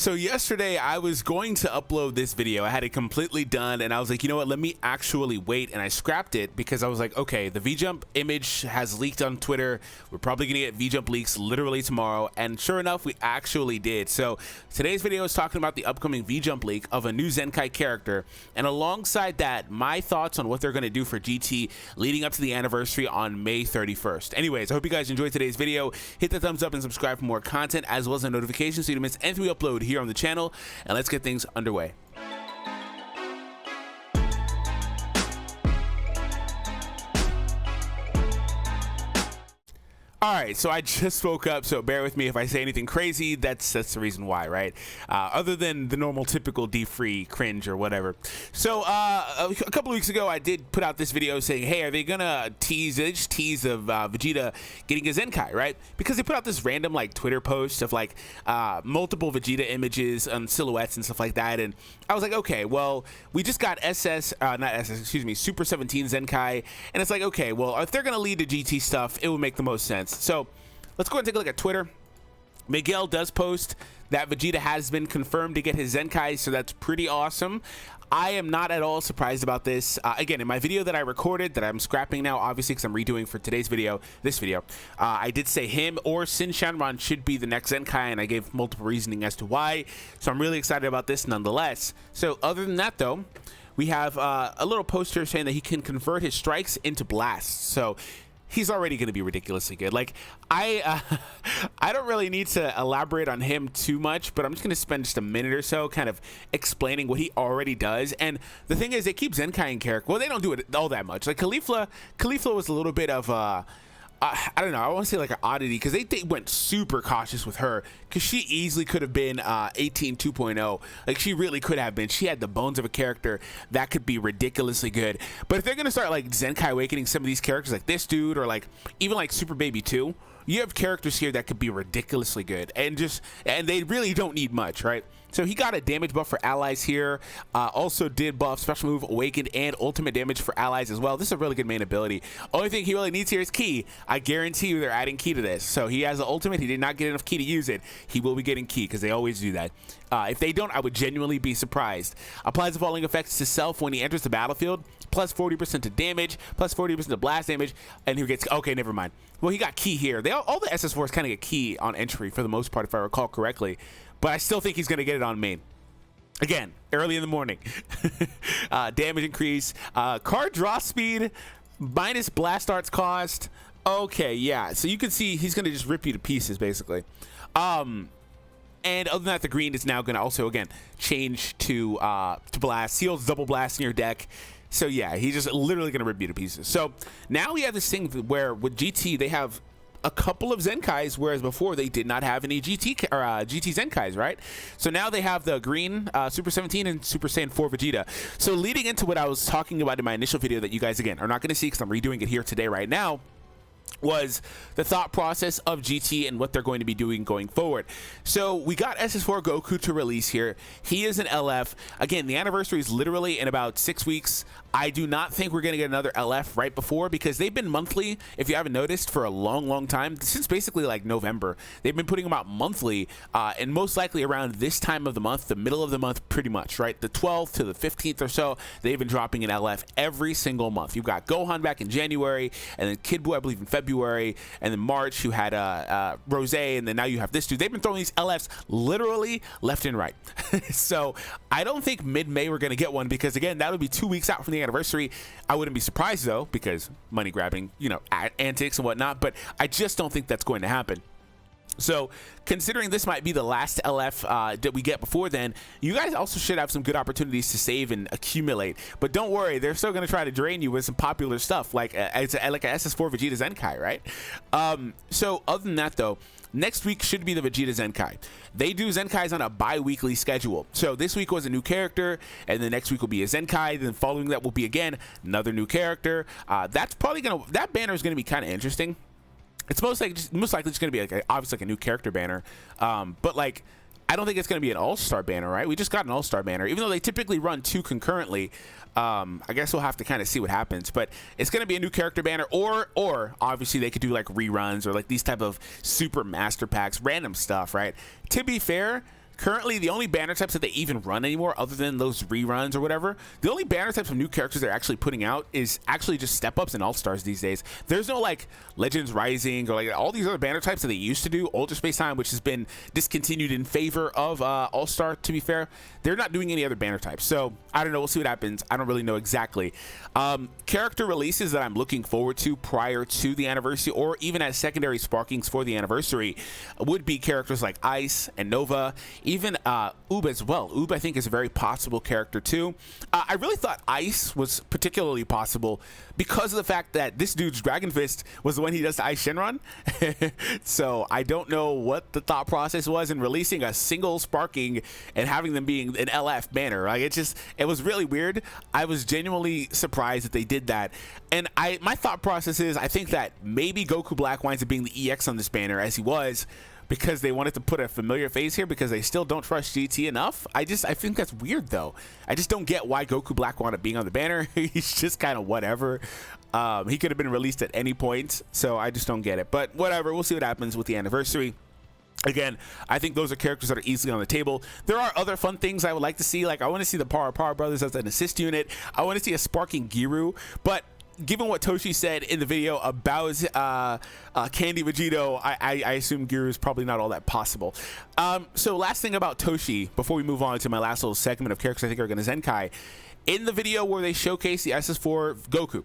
So yesterday I was going to upload this video. I had it completely done and I was like, you know what, let me actually wait, and I scrapped it because I was like, okay, the V-Jump image has leaked on Twitter. We're probably gonna get V-Jump leaks literally tomorrow, and sure enough, we actually did. So today's video is talking about the upcoming V-Jump leak of a new Zenkai character, and alongside that, my thoughts on what they're gonna do for GT leading up to the anniversary on May 31st. Anyways, I hope you guys enjoyed today's video. Hit the thumbs up and subscribe for more content, as well as the notifications so you don't miss anything we upload here on the channel, and let's get things underway. All right, so I just woke up, so bear with me if I say anything crazy. That's the reason why, right? Other than the normal, typical D-free cringe or whatever. So a couple of weeks ago, I did put out this video saying, hey, are they gonna tease of Vegeta getting a Zenkai, right? Because they put out this random like Twitter post of like multiple Vegeta images and silhouettes and stuff like that, and I was like, okay, well, we just got Super 17 Zenkai, and it's like, okay, well, if they're gonna lead to GT stuff, it would make the most sense. So let's go ahead and take a look at Twitter. Miguel does post that Vegeta has been confirmed to get his Zenkai, so that's pretty awesome. I am not at all surprised about this. Again, in my video that I recorded, that I'm scrapping now, obviously because I'm redoing for today's video, I did say him or SHENRON should be the next Zenkai, and I gave multiple reasoning as to why. So I'm really excited about this nonetheless. So other than that, though, we have a little poster saying that he can convert his strikes into blasts. So he's already going to be ridiculously good. Like, I don't really need to elaborate on him too much, but I'm just going to spend just a minute or so kind of explaining what he already does. And the thing is, they keep Zenkai in character. Well, they don't do it all that much. Like, Caulifla was a little bit of I don't know, I want to say like an oddity, because they went super cautious with her, because she easily could have been 18 2.0. Like, she really could have been. She had the bones of a character that could be ridiculously good. But if they're going to start like Zenkai awakening some of these characters like this dude, or like even like Super Baby 2, you have characters here that could be ridiculously good, and they really don't need much, right? So he got a damage buff for allies here, also did buff special move awakened and ultimate damage for allies as well. This is a really good main ability. Only thing he really needs here is ki. I guarantee you they're adding ki to this. So he has the ultimate. He did not get enough ki to use it. He will be getting ki, because they always do that. If they don't, I would genuinely be surprised. Applies the following effects to self when he enters the battlefield: plus 40% to damage, plus 40% to blast damage, and he gets, okay, never mind. Well, he got ki here. All the SS4s kind of get ki on entry for the most part, if I recall correctly. But I still think he's going to get it on main. Again, early in the morning. Damage increase. Card draw speed minus blast arts cost. Okay, yeah. So you can see he's going to just rip you to pieces, basically. And other than that, the green is now going to also, again, change to blast. Seals double blast in your deck. So yeah, he's just literally going to rip you to pieces. So now we have this thing where with GT, they have a couple of Zenkais, whereas before they did not have any GT Zenkais, right? So now they have the green Super 17 and Super Saiyan 4 Vegeta. So leading into what I was talking about in my initial video that you guys, again, are not going to see because I'm redoing it here today right now, was the thought process of GT and what they're going to be doing going forward. So we got SS4 Goku to release here. He is an LF. Again, the anniversary is literally in about 6 weeks. I do not think we're going to get another LF right before, because they've been monthly, if you haven't noticed, for a long time, since basically like November. They've been putting them out monthly, and most likely around this time of the month, the middle of the month, pretty much, right? The 12th to the 15th or so, they've been dropping an LF every single month. You've got Gohan back in January, and then Kid Buu, I believe, in February, and then March you had Rose, and then now you have this dude. They've been throwing these LFs literally left and right. So I don't think mid-May we're going to get one, because again, that would be 2 weeks out from the anniversary. I wouldn't be surprised though, because money grabbing, you know, antics and whatnot, but I just don't think that's going to happen. So considering this might be the last LF that we get before then, you guys also should have some good opportunities to save and accumulate. But don't worry, they're still going to try to drain you with some popular stuff like a SS4 Vegeta Zenkai, right? So other than that though, next week should be the Vegeta Zenkai. They do Zenkais on a bi-weekly schedule. So this week was a new character, and the next week will be a Zenkai. Then following that will be again another new character. That's probably that banner is gonna be kind of interesting. It's most likely just gonna be like obviously like a new character banner, but like I don't think it's going to be an all-star banner, right? We just got an all-star banner, even though they typically run 2 concurrently. I guess we'll have to kind of see what happens, but it's going to be a new character banner, or obviously they could do like reruns or like these type of super master packs, random stuff, right? To be fair, currently the only banner types that they even run anymore, other than those reruns or whatever, the only banner types of new characters they're actually putting out is actually just step-ups and all-stars these days. There's no like Legends Rising or like all these other banner types that they used to do, Ultra Space Time, which has been discontinued in favor of all-star, to be fair. They're not doing any other banner types, so I don't know, we'll see what happens. I don't really know exactly. Character releases that I'm looking forward to prior to the anniversary, or even as secondary sparkings for the anniversary, would be characters like Ice and Nova, even Oob as well. Oob, I think, is a very possible character too. I really thought Ice was particularly possible because of the fact that this dude's Dragon Fist was the one he does to Ice Shenron. So I don't know what the thought process was in releasing a single sparking and having them being an LF banner. Like, it was really weird. I was genuinely surprised that they did that. And my thought process is, I think that maybe Goku Black winds up being the EX on this banner, as he was, because they wanted to put a familiar face here because they still don't trust GT enough. I think that's weird though. I just don't get why Goku Black wound up being on the banner. He's just kind of whatever. He could have been released at any point, so I just don't get it. But whatever, we'll see what happens with the anniversary. Again, I think those are characters that are easily on the table. There are other fun things I would like to see. Like, I want to see the Power Brothers as an assist unit. I want to see a sparking Giru, but given what Toshi said in the video about Candy Vegito, I assume Giru is probably not all that possible. So last thing about Toshi, before we move on to my last little segment of characters I think are going to Zenkai. In the video where they showcase the SS4 Goku,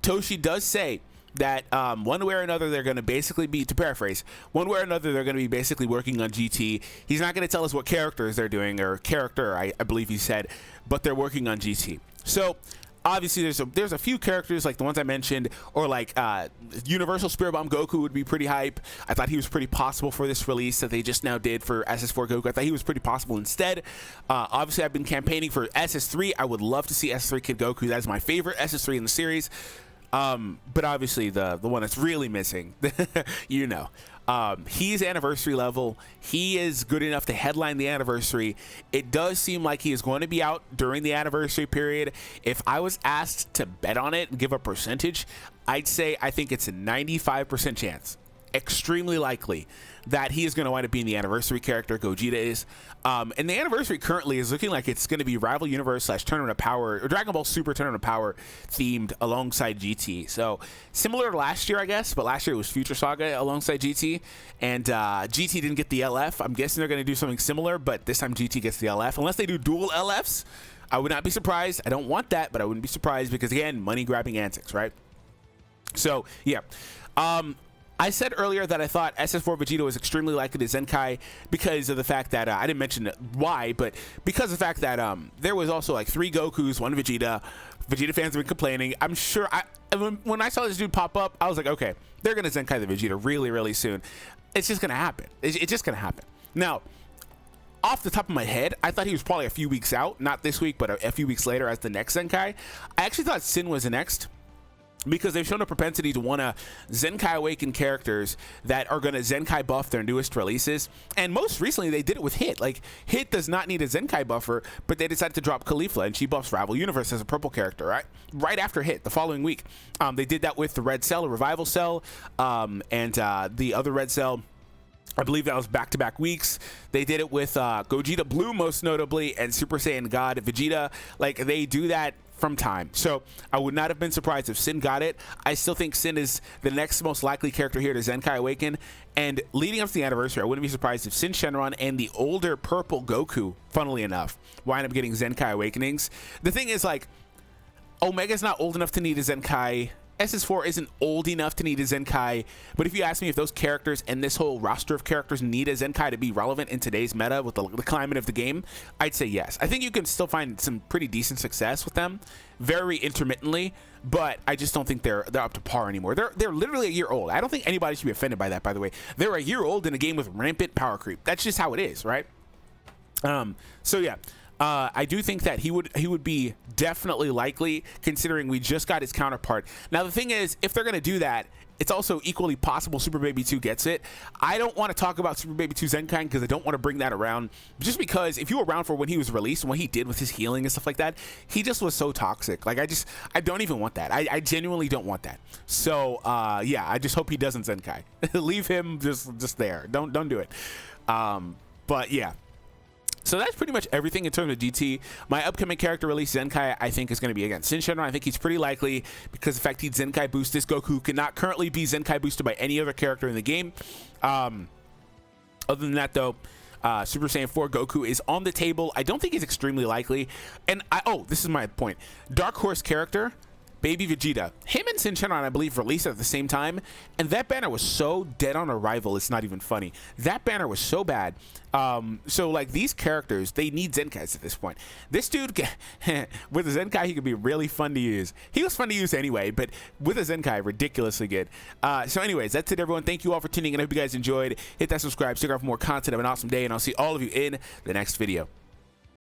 Toshi does say that one way or another they're going to basically be, to paraphrase, one way or another they're going to be basically working on GT. He's not going to tell us what characters they're doing, or character, I believe he said, but they're working on GT. So obviously there's a few characters like the ones I mentioned, or like Universal Spirit Bomb Goku would be pretty hype. I thought he was pretty possible for this release that they just now did for SS4 Goku. I thought he was pretty possible instead. Obviously I've been campaigning for SS3. I would love to see SS3 Kid Goku. That's my favorite SS3 in the series. But obviously the one that's really missing, you know, he's anniversary level. He is good enough to headline the anniversary. It does seem like he is going to be out during the anniversary period. If I was asked to bet on it and give a percentage, I'd say I think it's a 95% chance, extremely likely, that he is going to wind up being the anniversary character. Gogeta is. And the anniversary currently is looking like it's going to be Rival Universe / Tournament of Power, or Dragon Ball Super Tournament of Power themed alongside GT. So similar to last year, I guess, but last year it was Future Saga alongside GT, and GT didn't get the LF. I'm guessing they're going to do something similar, but this time GT gets the LF. Unless they do dual LFs, I would not be surprised. I don't want that, but I wouldn't be surprised because, again, money grabbing antics, right? So, yeah. I said earlier that I thought SS4 Vegeta was extremely likely to Zenkai because of the fact that I didn't mention why, but because of the fact that there was also like 3 Gokus, 1 Vegeta. Vegeta fans have been complaining. I'm sure when I saw this dude pop up, I was like, okay, they're gonna Zenkai the Vegeta really, really soon. It's just gonna happen. It's just gonna happen. Now, off the top of my head, I thought he was probably a few weeks out, not this week, but a few weeks later as the next Zenkai. I actually thought SYN was the next, because they've shown a propensity to want to Zenkai awaken characters that are going to Zenkai buff their newest releases. And most recently, they did it with Hit. Like, Hit does not need a Zenkai buffer, but they decided to drop Caulifla, and she buffs Rival Universe as a purple character, right? Right after Hit, the following week. They did that with the Red Cell, a Revival Cell, and the other Red Cell, I believe that was back-to-back weeks. They did it with Gogeta Blue, most notably, and Super Saiyan God Vegeta. Like, they do that from time. So I would not have been surprised if SYN got it. I still think SYN is the next most likely character here to Zenkai Awaken. And leading up to the anniversary, I wouldn't be surprised if SYN Shenron and the older purple Goku, funnily enough, wind up getting Zenkai Awakenings. The thing is, like, Omega's not old enough to need a Zenkai. SS4 isn't old enough to need a Zenkai, but if you ask me if those characters and this whole roster of characters need a Zenkai to be relevant in today's meta with the climate of the game, I'd say yes. I think you can still find some pretty decent success with them, very intermittently, but I just don't think they're up to par anymore. They're literally a year old. I don't think anybody should be offended by that, by the way. They're a year old in a game with rampant power creep. That's just how it is, right? So yeah. I do think that he would be definitely likely, considering we just got his counterpart. Now the thing is, if they're going to do that, it's also equally possible Super Baby 2 gets it. I don't want to talk about Super Baby 2 Zenkai because I don't want to bring that around, just because if you were around for when he was released and what he did with his healing and stuff like that, he just was so toxic. Like, I don't even want that. I genuinely don't want that. So yeah, I just hope he doesn't Zenkai. Leave him just there. Don't do it. But yeah. So that's pretty much everything in terms of GT. My upcoming character release, Zenkai, I think is going to be, again, SHENRON. I think he's pretty likely because the fact he's Zenkai boost. This Goku cannot currently be Zenkai boosted by any other character in the game. Other than that, though, Super Saiyan 4 Goku is on the table. I don't think he's extremely likely. And, this is my point. Dark Horse character, Baby Vegeta. Him and SHENRON, I believe, released at the same time. And that banner was so dead on arrival, it's not even funny. That banner was so bad. So, like, these characters, they need Zenkais at this point. This dude, with a Zenkai, he could be really fun to use. He was fun to use anyway, but with a Zenkai, ridiculously good. So anyways, that's it, everyone. Thank you all for tuning in. I hope you guys enjoyed. Hit that subscribe, stick around for more content. Have an awesome day, and I'll see all of you in the next video.